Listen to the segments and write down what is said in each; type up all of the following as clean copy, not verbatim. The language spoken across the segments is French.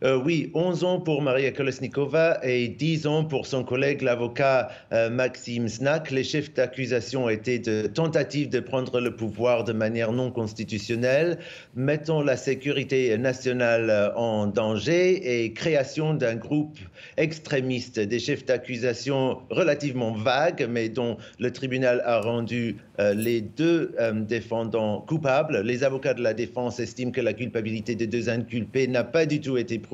Oui, 11 ans pour Maria Kolesnikova et 10 ans pour son collègue, l'avocat Maxime Znak. Les chefs d'accusation étaient de tentatives de prendre le pouvoir de manière non constitutionnelle, mettant la sécurité nationale en danger et création d'un groupe extrémiste. Des chefs d'accusation relativement vagues, mais dont le tribunal a rendu les deux défendants coupables. Les avocats de la défense estiment que la culpabilité des deux inculpés n'a pas du tout été prouvée.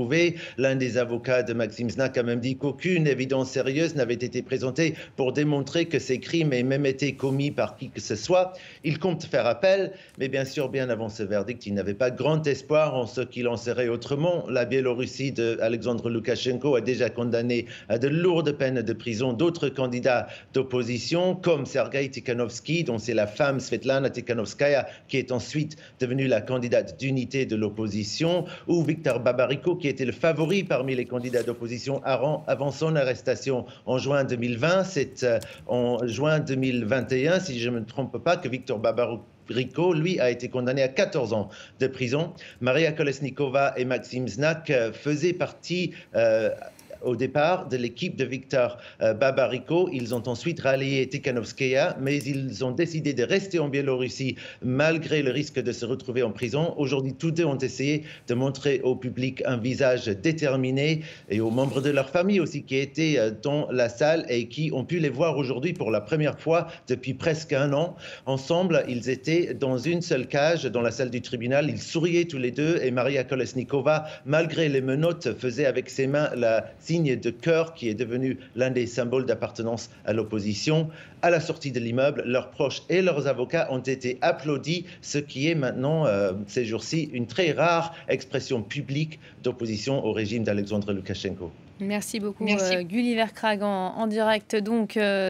L'un des avocats de Maxime Znak a même dit qu'aucune évidence sérieuse n'avait été présentée pour démontrer que ces crimes aient même été commis par qui que ce soit. Il compte faire appel, mais bien sûr, bien avant ce verdict, il n'avait pas grand espoir en ce qu'il en serait autrement. La Biélorussie d'Alexandre Loukachenko a déjà condamné à de lourdes peines de prison d'autres candidats d'opposition, comme Sergueï Tikhanovsky, dont c'est la femme Svetlana Tikhanovskaya qui est ensuite devenue la candidate d'unité de l'opposition, ou Viktor Babariko, qui était le favori parmi les candidats d'opposition avant son arrestation en juin 2020. C'est en juin 2021, si je ne me trompe pas, que Viktor Babariko, lui, a été condamné à 14 ans de prison. Maria Kolesnikova et Maxime Znak faisaient partie au départ de l'équipe de Viktor Babariko. Ils ont ensuite rallié Tikhanovskaya, mais ils ont décidé de rester en Biélorussie malgré le risque de se retrouver en prison. Aujourd'hui, tous deux ont essayé de montrer au public un visage déterminé et aux membres de leur famille aussi qui étaient dans la salle et qui ont pu les voir aujourd'hui pour la première fois depuis presque un an. Ensemble, ils étaient dans une seule cage dans la salle du tribunal. Ils souriaient tous les deux et Maria Kolesnikova, malgré les menottes, faisait avec ses mains la signe de cœur qui est devenu l'un des symboles d'appartenance à l'opposition. À la sortie de l'immeuble, leurs proches et leurs avocats ont été applaudis, ce qui est maintenant, ces jours-ci, une très rare expression publique d'opposition au régime d'Alexandre Loukachenko. Merci beaucoup, Merci. Gulliver Cragg en direct donc